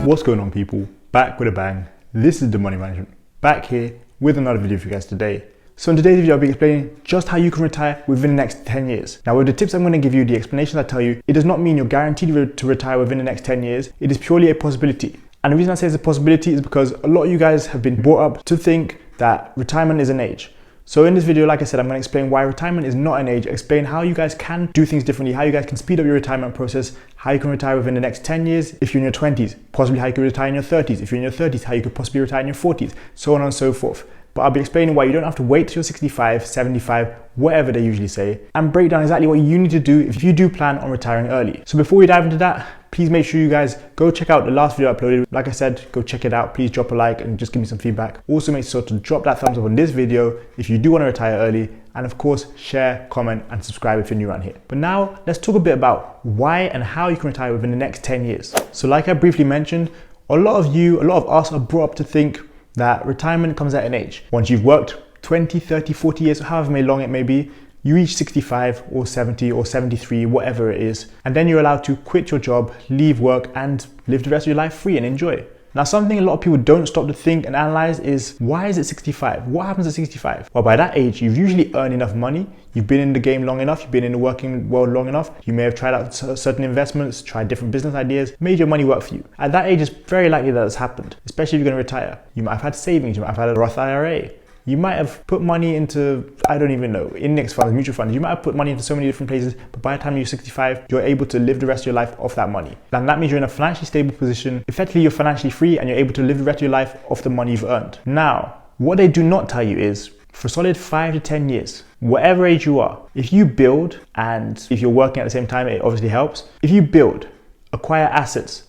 What's going on, people? Back with a bang. This is the Money Management, back here with another video for you guys today. So in today's video, I'll be explaining just how you can retire within the next 10 years. Now with the tips I'm going to give you, the explanations I tell you, it does not mean you're guaranteed to retire within the next 10 years. It is purely a possibility. And the reason I say it's a possibility is because a lot of you guys have been brought up to think that retirement is an age. So in this video, like I said, I'm going to explain why retirement is not an age, explain how you guys can do things differently, how you guys can speed up your retirement process, how you can retire within the next 10 years if you're in your 20s, possibly how you can retire in your 30s, if you're in your 30s, how you could possibly retire in your 40s, so on and so forth. But I'll be explaining why you don't have to wait till you're 65, 75, whatever they usually say, and break down exactly what you need to do if you do plan on retiring early. So before we dive into that, please make sure you guys go check out the last video I uploaded. Like I said, go check it out. Please drop a like and just give me some feedback. Also make sure to drop that thumbs up on this video if you do want to retire early. And of course, share, comment, and subscribe if you're new around here. But now let's talk a bit about why and how you can retire within the next 10 years. So like I briefly mentioned, a lot of us are brought up to think that retirement comes at an age. Once you've worked 20, 30, 40 years, however long it may be, you reach 65 or 70 or 73, whatever it is, and then you're allowed to quit your job, leave work, and live the rest of your life free and enjoy. Now, something a lot of people don't stop to think and analyze is, why is it 65? What happens at 65? Well, by that age, you've usually earned enough money, you've been in the game long enough, you've been in the working world long enough, you may have tried out certain investments, tried different business ideas, made your money work for you. At that age, it's very likely that it's happened, especially if you're going to retire. You might have had savings, you might have had a Roth IRA. You might have put money into, I don't even know, index funds, mutual funds. You might have put money into so many different places, but by the time you're 65, you're able to live the rest of your life off that money. And that means you're in a financially stable position. Effectively, you're financially free and you're able to live the rest of your life off the money you've earned. Now, what they do not tell you is, for a solid 5 to 10 years, whatever age you are, if you build, and if you're working at the same time, it obviously helps. If you build, acquire assets,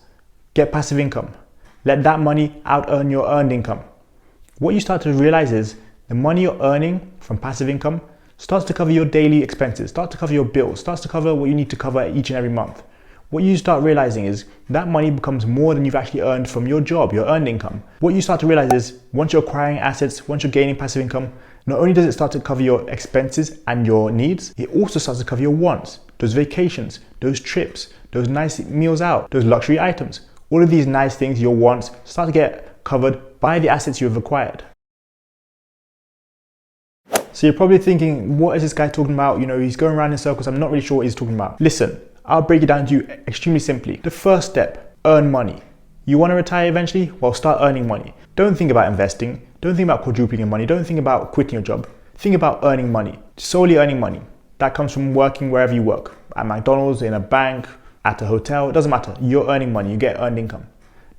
get passive income, let that money out-earn your earned income, what you start to realize is, the money you're earning from passive income starts to cover your daily expenses, starts to cover your bills, starts to cover what you need to cover each and every month. What you start realizing is that money becomes more than you've actually earned from your job, your earned income. What you start to realize is once you're acquiring assets, once you're gaining passive income, not only does it start to cover your expenses and your needs, it also starts to cover your wants, those vacations, those trips, those nice meals out, those luxury items. All of these nice things, your wants, start to get covered by the assets you have acquired. So you're probably thinking, what is this guy talking about? You know, he's going around in circles. I'm not really sure what he's talking about. Listen, I'll break it down to you extremely simply. The first step, earn money. You want to retire eventually? Well, start earning money. Don't think about investing. Don't think about quadrupling your money. Don't think about quitting your job. Think about earning money, solely earning money. That comes from working wherever you work, at McDonald's, in a bank, at a hotel. It doesn't matter. You're earning money. You get earned income.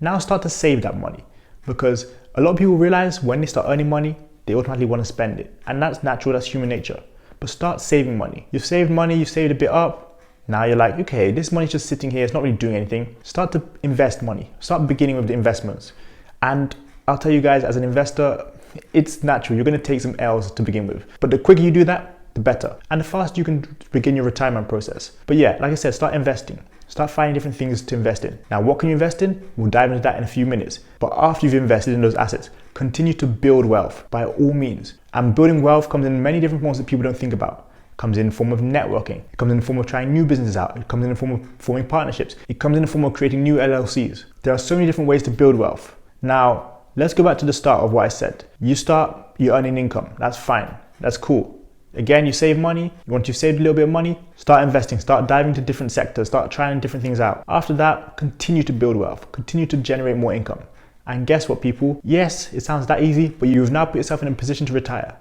Now start to save that money, because a lot of people realize when they start earning money, they automatically want to spend it. And that's natural, that's human nature. But start saving money. You've saved money, you've saved a bit up. Now you're like, okay, this money's just sitting here, it's not really doing anything. Start to invest money. Start beginning with the investments. And I'll tell you guys, as an investor, it's natural. You're going to take some L's to begin with. But the quicker you do that, the better. And the faster you can begin your retirement process. But yeah, like I said, start investing. Start finding different things to invest in. Now, what can you invest in? We'll dive into that in a few minutes. But after you've invested in those assets, continue to build wealth by all means. And building wealth comes in many different forms that people don't think about. It comes in the form of networking. It comes in the form of trying new businesses out. It comes in the form of forming partnerships. It comes in the form of creating new LLCs. There are so many different ways to build wealth. Now, let's go back to the start of what I said. You're earning income. That's fine. That's cool. Again, you save money. Once you've saved a little bit of money, start investing, start diving into different sectors, start trying different things out. After that, continue to build wealth, continue to generate more income. And guess what, people? Yes, it sounds that easy, but you've now put yourself in a position to retire.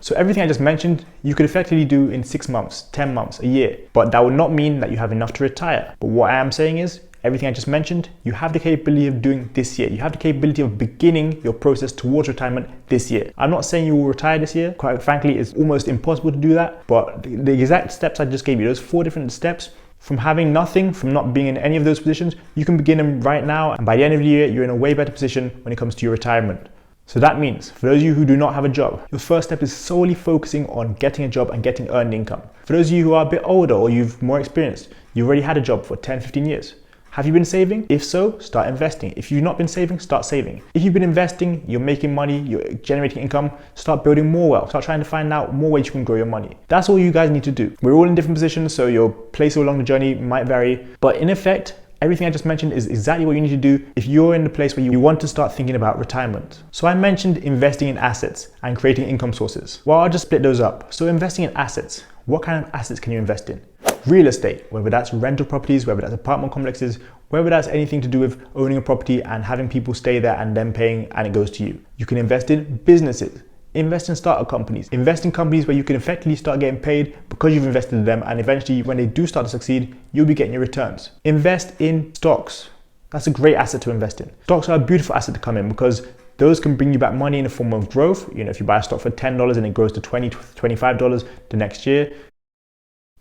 So everything I just mentioned, you could effectively do in 6 months, 10 months, a year. But that would not mean that you have enough to retire. But what I am saying is, everything I just mentioned, you have the capability of doing this year. You have the capability of beginning your process towards retirement this year. I'm not saying you will retire this year. Quite frankly, it's almost impossible to do that. But the exact steps I just gave you, those 4 different steps, from having nothing, from not being in any of those positions, you can begin them right now. And by the end of the year, you're in a way better position when it comes to your retirement. So that means, for those of you who do not have a job, your first step is solely focusing on getting a job and getting earned income. For those of you who are a bit older or you've more experienced, you've already had a job for 10, 15 years. Have you been saving? If so, start investing. If you've not been saving, start saving. If you've been investing, you're making money, you're generating income, start building more wealth. Start trying to find out more ways you can grow your money. That's all you guys need to do. We're all in different positions, so your place along the journey might vary. But in effect, everything I just mentioned is exactly what you need to do if you're in the place where you want to start thinking about retirement. So I mentioned investing in assets and creating income sources. Well, I'll just split those up. So investing in assets, what kind of assets can you invest in? Real estate, whether that's rental properties, whether that's apartment complexes, whether that's anything to do with owning a property and having people stay there and then paying and it goes to you. You can invest in businesses, invest in startup companies, invest in companies where you can effectively start getting paid because you've invested in them, and eventually when they do start to succeed, you'll be getting your returns. Invest in stocks. That's a great asset to invest in. Stocks are a beautiful asset to come in because those can bring you back money in the form of growth. You know, if you buy a stock for $10 and it grows to $20, $25 the next year,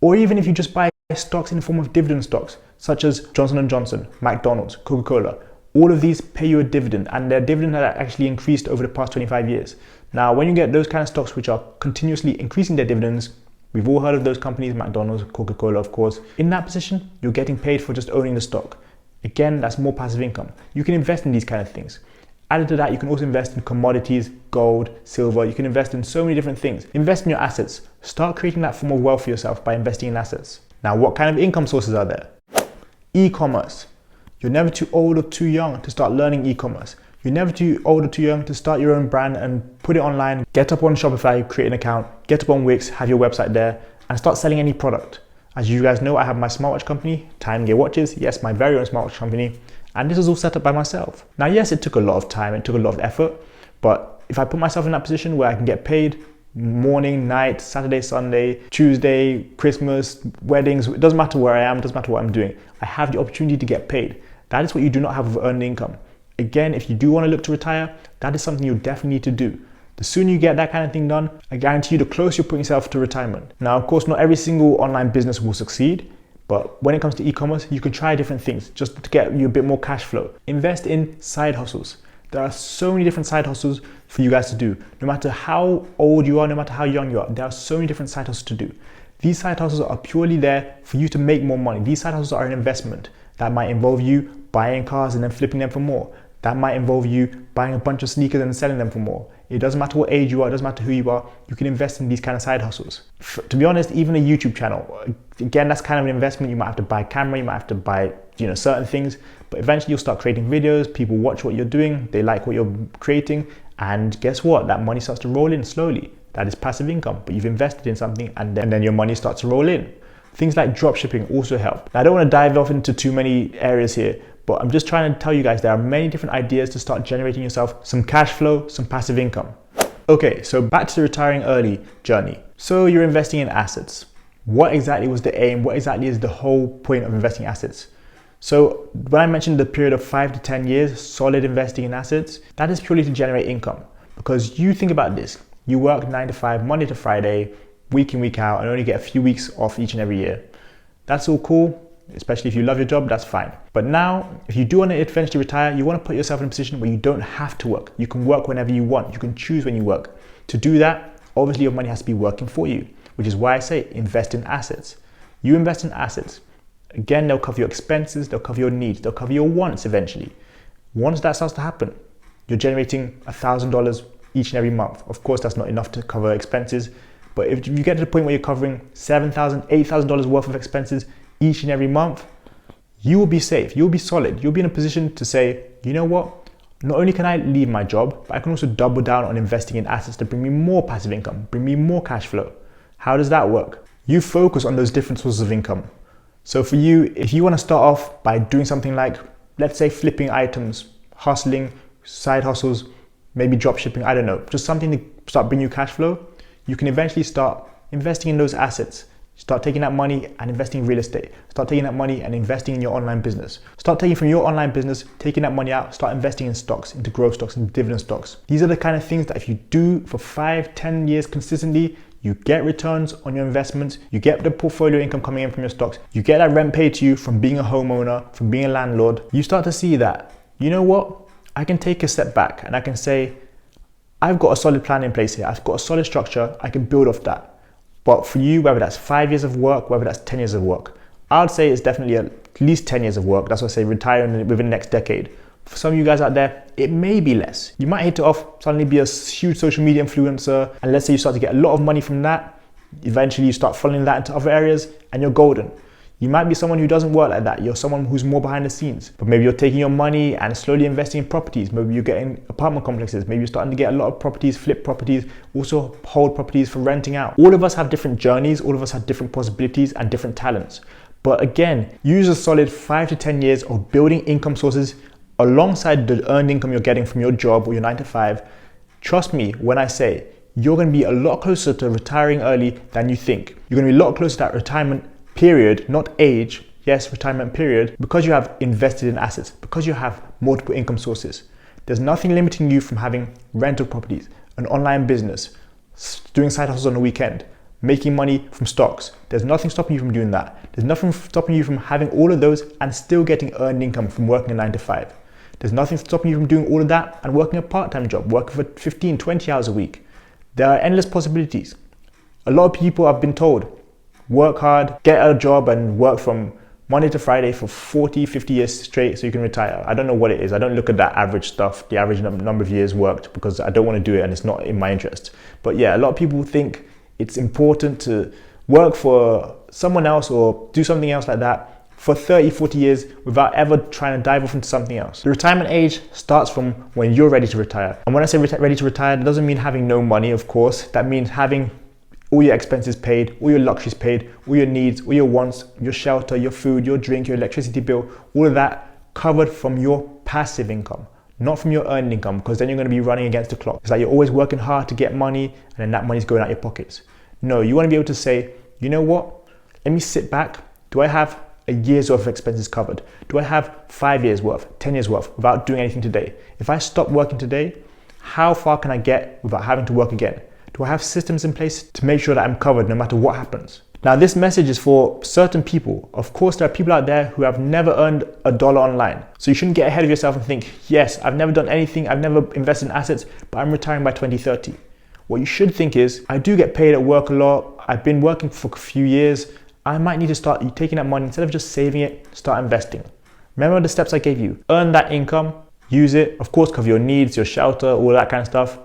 or even if you just buy stocks in the form of dividend stocks, such as Johnson & Johnson, McDonald's, Coca-Cola. All of these pay you a dividend, and their dividend has actually increased over the past 25 years. Now, when you get those kind of stocks which are continuously increasing their dividends, we've all heard of those companies, McDonald's, Coca-Cola, of course. In that position, you're getting paid for just owning the stock. Again, that's more passive income. You can invest in these kind of things. Added to that, you can also invest in commodities, gold, silver. You can invest in so many different things. Invest in your assets. Start creating that form of wealth for yourself by investing in assets. Now, what kind of income sources are there? E-commerce. You're never too old or too young to start learning e-commerce. You're never too old or too young to start your own brand and put it online. Get up on Shopify, create an account, get up on Wix, have your website there, and start selling any product. As you guys know, I have my smartwatch company, Time Gear Watches. Yes, my very own smartwatch company. And this is all set up by myself. Now, yes, it took a lot of time, it took a lot of effort, but if I put myself in that position where I can get paid morning, night, Saturday, Sunday, Tuesday, Christmas, weddings, it doesn't matter where I am, it doesn't matter what I'm doing. I have the opportunity to get paid. That is what you do not have with earned income. Again, if you do want to look to retire, that is something you definitely need to do. The sooner you get that kind of thing done, I guarantee you the closer you're putting yourself to retirement. Now, of course, not every single online business will succeed, but when it comes to e-commerce, you can try different things just to get you a bit more cash flow. Invest in side hustles. There are so many different side hustles for you guys to do. No matter how old you are, no matter how young you are, there are so many different side hustles to do. These side hustles are purely there for you to make more money. These side hustles are an investment that might involve you buying cars and then flipping them for more. That might involve you buying a bunch of sneakers and selling them for more. It doesn't matter what age you are, it doesn't matter who you are, you can invest in these kind of side hustles. To be honest, even a YouTube channel, again, that's kind of an investment. You might have to buy a camera, you might have to buy, certain things, but eventually you'll start creating videos, people watch what you're doing, they like what you're creating, and guess what? That money starts to roll in slowly. That is passive income, but you've invested in something and then your money starts to roll in. Things like drop shipping also help. Now, I don't want to dive off into too many areas here, but I'm just trying to tell you guys there are many different ideas to start generating yourself some cash flow, some passive income. Okay, so back to the retiring early journey. So you're investing in assets. What exactly was the aim? What exactly is the whole point of investing in assets? So when I mentioned the period of 5 to 10 years, solid investing in assets, that is purely to generate income. Because you think about this, you work 9 to 5, Monday to Friday, week in, week out, and only get a few weeks off each and every year. That's all cool. Especially if you love your job, that's fine. But now, if you do want to eventually retire, you want to put yourself in a position where you don't have to work. You can work whenever you want. You can choose when you work. To do that, obviously your money has to be working for you, which is why I say invest in assets. You invest in assets. Again, they'll cover your expenses, they'll cover your needs, they'll cover your wants eventually. Once that starts to happen, you're generating $1,000 each and every month. Of course, that's not enough to cover expenses, but if you get to the point where you're covering $7,000, $8,000 worth of expenses each and every month, you will be safe, you'll be solid, you'll be in a position to say, you know what, not only can I leave my job, but I can also double down on investing in assets to bring me more passive income, bring me more cash flow. How does that work? You focus on those different sources of income. So for you, if you want to start off by doing something like, let's say flipping items, hustling, side hustles, maybe drop shipping, I don't know, just something to start bringing you cash flow, you can eventually start investing in those assets. Start taking that money and investing in real estate. Start taking that money and investing in your online business. Start taking from your online business, taking that money out, start investing in stocks, into growth stocks, into dividend stocks. These are the kind of things that if you do for 5, 10 years consistently, you get returns on your investments, you get the portfolio income coming in from your stocks, you get that rent paid to you from being a homeowner, from being a landlord. You start to see that, you know what, I can take a step back and I can say, I've got a solid plan in place here. I've got a solid structure. I can build off that. But for you, whether that's 5 years of work, whether that's 10 years of work, I'd say it's definitely at least 10 years of work. That's what I say, retiring within the next decade. For some of you guys out there, it may be less. You might hit it off, suddenly be a huge social media influencer, and let's say you start to get a lot of money from that. Eventually you start following that into other areas and you're golden. You might be someone who doesn't work like that. You're someone who's more behind the scenes. But maybe you're taking your money and slowly investing in properties. Maybe you're getting apartment complexes. Maybe you're starting to get a lot of properties, flip properties, also hold properties for renting out. All of us have different journeys. All of us have different possibilities and different talents. But again, use a solid 5 to 10 years of building income sources alongside the earned income you're getting from your job or your 9 to 5. Trust me when I say you're going to be a lot closer to retiring early than you think. You're going to be a lot closer to that retirement period, not age, yes, retirement period, because you have invested in assets, because you have multiple income sources. There's nothing limiting you from having rental properties, an online business, doing side hustles on the weekend, making money from stocks. There's nothing stopping you from doing that. There's nothing stopping you from having all of those and still getting earned income from working a 9 to 5. There's nothing stopping you from doing all of that and working a part-time job, working for 15, 20 hours a week. There are endless possibilities. A lot of people have been told, work hard, get a job and work from Monday to Friday for 40, 50 years straight so you can retire. I don't know what it is. I don't look at that average stuff, the average number of years worked, because I don't want to do it and it's not in my interest. But yeah, a lot of people think it's important to work for someone else or do something else like that for 30, 40 years without ever trying to dive off into something else. The retirement age starts from when you're ready to retire. And when I say ready to retire, that doesn't mean having no money, of course. That means having all your expenses paid, all your luxuries paid, all your needs, all your wants, your shelter, your food, your drink, your electricity bill, all of that covered from your passive income, not from your earned income, because then you're going to be running against the clock. It's like you're always working hard to get money and then that money's going out your pockets. No, you want to be able to say, you know what? Let me sit back. Do I have a year's worth of expenses covered? Do I have 5 years worth, 10 years worth without doing anything today? If I stop working today, how far can I get without having to work again? Do I have systems in place to make sure that I'm covered no matter what happens? Now, this message is for certain people. Of course, there are people out there who have never earned a dollar online. So you shouldn't get ahead of yourself and think, yes, I've never done anything, I've never invested in assets, but I'm retiring by 2030. What you should think is, I do get paid at work a lot. I've been working for a few years. I might need to start taking that money, instead of just saving it, start investing. Remember the steps I gave you. Earn that income, use it, of course, cover your needs, your shelter, all that kind of stuff.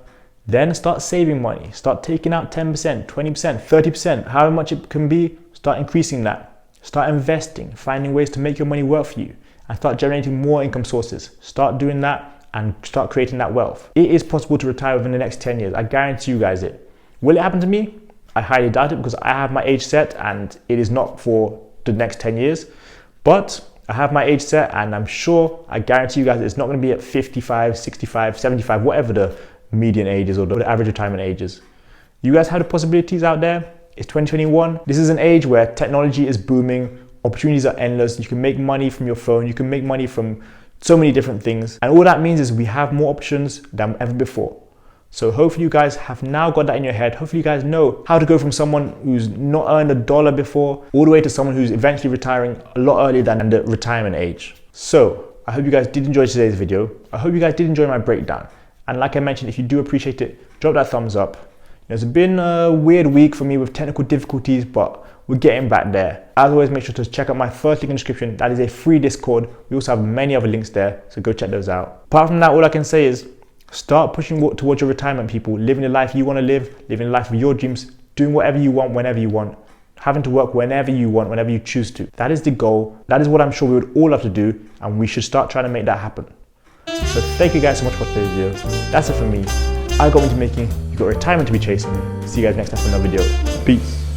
Then start saving money. Start taking out 10%, 20%, 30%, however much it can be, start increasing that. Start investing, finding ways to make your money work for you, and start generating more income sources. Start doing that and start creating that wealth. It is possible to retire within the next 10 years. I guarantee you guys it. Will it happen to me? I highly doubt it, because I have my age set and it is not for the next 10 years. But I have my age set and I'm sure, I guarantee you guys, it's not going to be at 55, 65, 75, whatever the median age is or the average retirement age is. You guys have the possibilities out there. It's 2021. This is an age where technology is booming. Opportunities are endless. You can make money from your phone. You can make money from so many different things. And all that means is we have more options than ever before. So hopefully you guys have now got that in your head. Hopefully you guys know how to go from someone who's not earned a dollar before all the way to someone who's eventually retiring a lot earlier than the retirement age. So I hope you guys did enjoy today's video. I hope you guys did enjoy my breakdown. And like I mentioned, if you do appreciate it, drop that thumbs up. It's been a weird week for me with technical difficulties, but we're getting back there. As always, make sure to check out my first link in the description. That is a free Discord. We also have many other links there, so go check those out. Apart from that, all I can say is start pushing towards your retirement, people. Living the life you want to live, living the life of your dreams, doing whatever you want, whenever you want, having to work whenever you want, whenever you choose to. That is the goal. That is what I'm sure we would all have to do, and we should start trying to make that happen. So thank you guys so much for today's video. That's it for me. I got into making, you got retirement to be chasing. See you guys next time for another video. Peace.